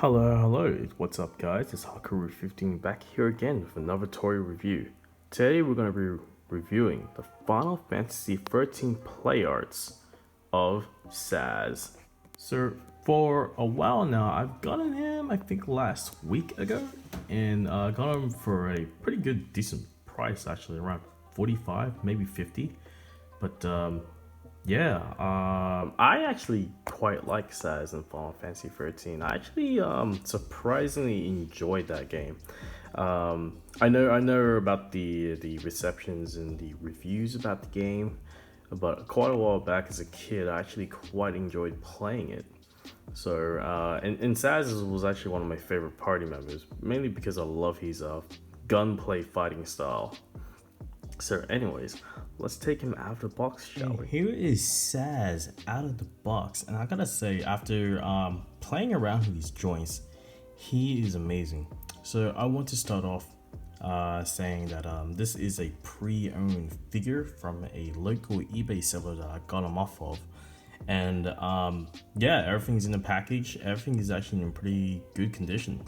Hello, what's up guys? It's Hakuru15 back here again with another toy review. Today we're going to be reviewing the Final Fantasy XIII play arts of Sazh. So for a while now, I've gotten him I think last week ago, and got him for a pretty good decent price actually, around 45, maybe 50. But I actually quite like Sazh in Final Fantasy XIII. I actually surprisingly enjoyed that game. I know about the receptions and the reviews about the game, but quite a while back as a kid, I actually quite enjoyed playing it. So and Sazh was actually one of my favorite party members, mainly because I love his gunplay fighting style. So anyways, let's take him out of the box, shall we? Here is Sazh out of the box, and I gotta say, after playing around with these joints, he is amazing. So I want to start off saying that this is a pre-owned figure from a local eBay seller that I got him off of. And yeah, everything's in the package. Everything is actually in pretty good condition.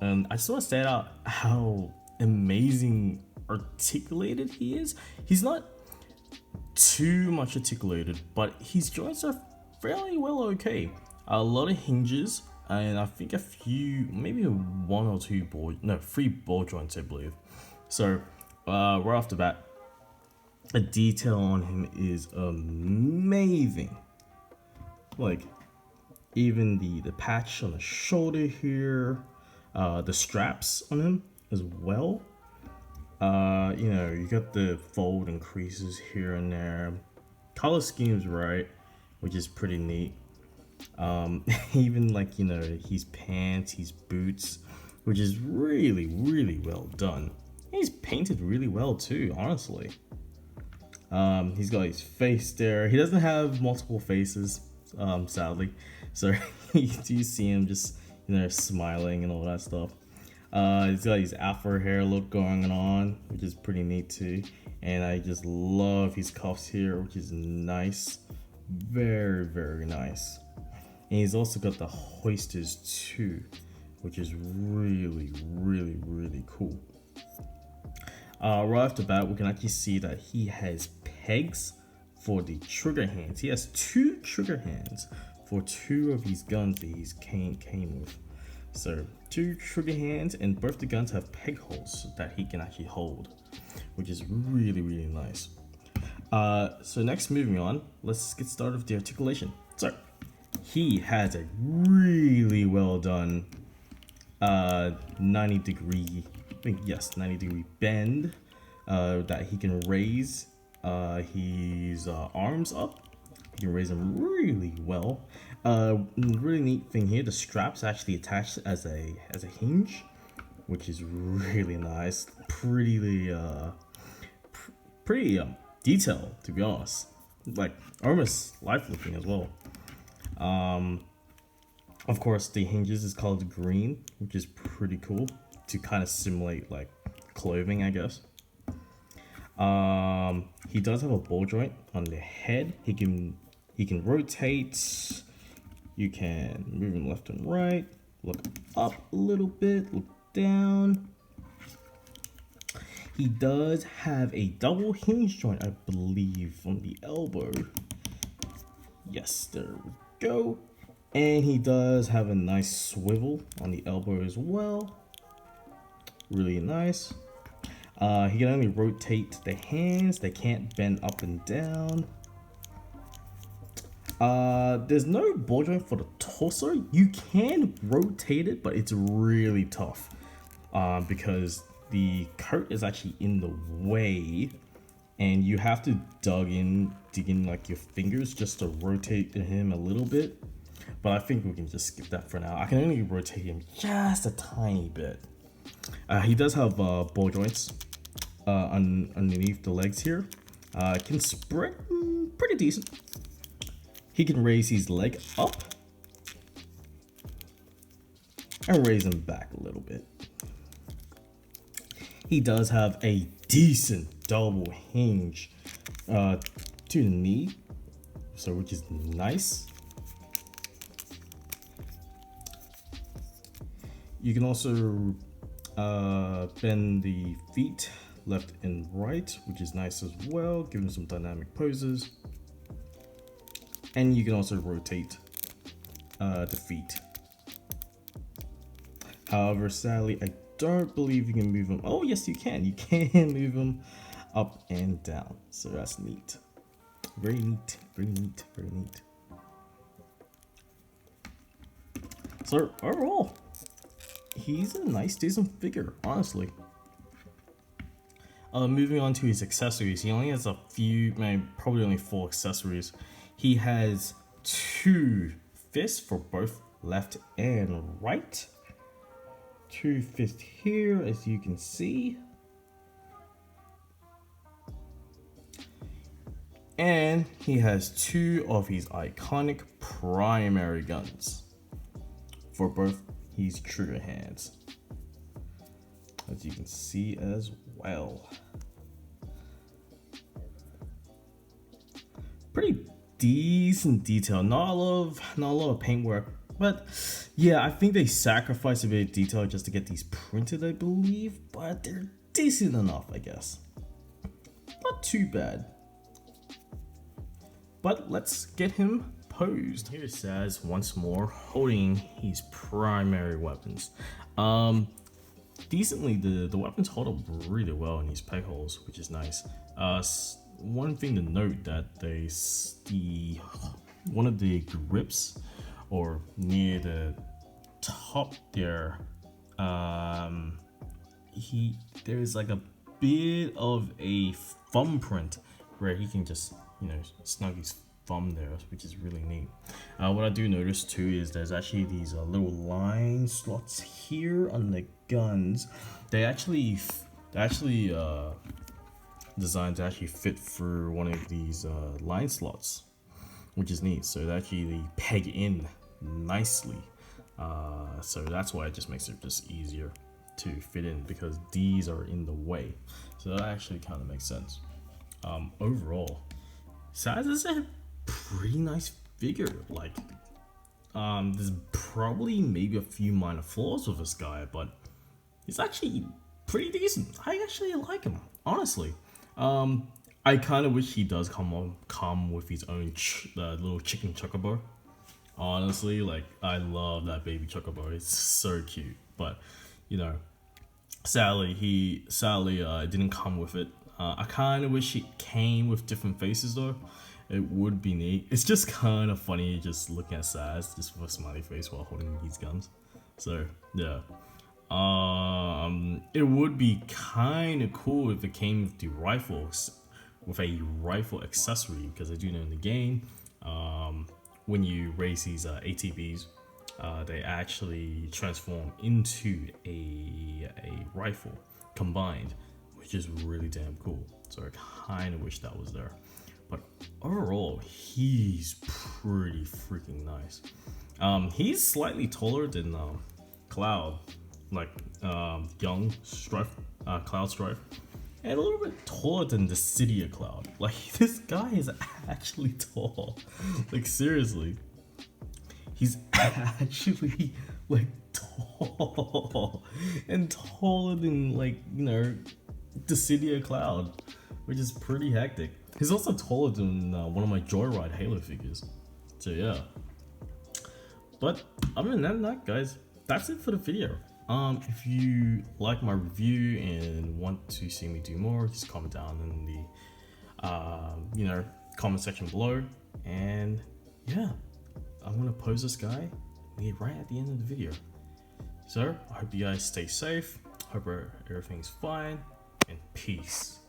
And I just want to say out how amazing articulated he is. He's not too much articulated, but his joints are fairly well okay. A lot of hinges, and I think a few, maybe one or two three ball joints, I believe. So right off the bat, the detail on him is amazing. Like even the patch on the shoulder here, the straps on him as well. You got the fold and creases here and there. Color scheme's right, which is pretty neat. Even like, his pants, his boots, which is really, really well done. He's painted really well too, honestly. He's got his face there. He doesn't have multiple faces, sadly. So you do see him just, smiling and all that stuff. He's got his afro hair look going on, which is pretty neat too. And I just love his cuffs here, which is nice. Very, very nice. And he's also got the hoisters too, which is really, really, really cool. Right off the bat, we can actually see that he has pegs for the trigger hands. He has two trigger hands for two of his guns that he's came with. So two trigger hands, and both the guns have peg holes that he can actually hold, which is really, really nice. So next, moving on, let's get started with the articulation. So he has a really well done 90 degree bend that he can raise his arms up. You can raise them really well. Really neat thing here, the straps actually attached as a hinge, which is really nice. Pretty detailed, to be honest. Like almost life looking as well. Of course, the hinges is colored green, which is pretty cool to kind of simulate like clothing, I guess. He does have a ball joint on the head. He can rotate. You can move him left and right. Look up a little bit. Look down. He does have a double hinge joint, I believe, on the elbow. Yes, there we go. And he does have a nice swivel on the elbow as well. Really nice. He can only rotate the hands. They can't bend up and down. There's no ball joint for the torso. You can rotate it, but it's really tough because the coat is actually in the way, and you have to dig in like your fingers just to rotate him a little bit. But I think we can just skip that for now. I can only rotate him just a tiny bit. He does have ball joints underneath the legs here. Can spread pretty decent. He can raise his leg up and raise him back a little bit. He does have a decent double hinge to the knee, so which is nice. You can also bend the feet left and right, which is nice as well, giving some dynamic poses. And you can also rotate the feet. However, sadly, I don't believe you can move them. Oh, yes, you can. You can move them up and down. So that's neat. Very neat, very neat, very neat. So overall, he's a nice, decent figure, honestly. Moving on to his accessories, he only has a few, maybe probably only 4 accessories. He has 2 fists for both left and right. 2 fists here, as you can see. And he has 2 of his iconic primary guns for both his trigger hands, as you can see as well. Pretty decent detail, not a lot of paintwork, but yeah, I think they sacrificed a bit of detail just to get these printed, I believe, but they're decent enough, I guess. Not too bad. But let's get him posed. Here's Sazh once more holding his primary weapons. Decently, the weapons hold up really well in his peg holes, which is nice. One thing to note that one of the grips, or near the top there, there's like a bit of a thumbprint where he can just, you know, snug his thumb there, which is really neat. What I do notice too is there's actually these little line slots here on the guns. They actually designed to actually fit through one of these line slots, which is neat. So they peg in nicely. So that's why it just makes it just easier to fit in, because these are in the way. So that actually kind of makes sense. Overall, Sazh is a pretty nice figure. Like, there's probably maybe a few minor flaws with this guy, but he's actually pretty decent. I actually like him, honestly. I kind of wish he does come with his own little chicken chocobo. Honestly, like, I love that baby chocobo. It's so cute, but you know, sadly it didn't come with it. I kind of wish it came with different faces though. It would be neat. It's just kind of funny just looking at Sazh just with a smiley face while holding these guns. So yeah, it would be kind of cool if it came with the rifles, with a rifle accessory, because I do know in the game, when you raise these ATVs, they actually transform into a rifle combined, which is really damn cool. So I kind of wish that was there. But overall, he's pretty freaking nice. He's slightly taller than Cloud, like young Strife, Cloud Strife, and a little bit taller than the City of Cloud. Like, this guy is actually tall. Like, seriously, he's actually like tall and taller than, like, you know, the City of Cloud, which is pretty hectic. He's also taller than one of my Joyride Halo figures. So yeah. But other than that, guys, that's it for the video. If you like my review and want to see me do more, just comment down in the you know, comment section below. And yeah, I'm gonna pose this guy right at the end of the video. So I hope you guys stay safe. Hope everything's fine, and peace.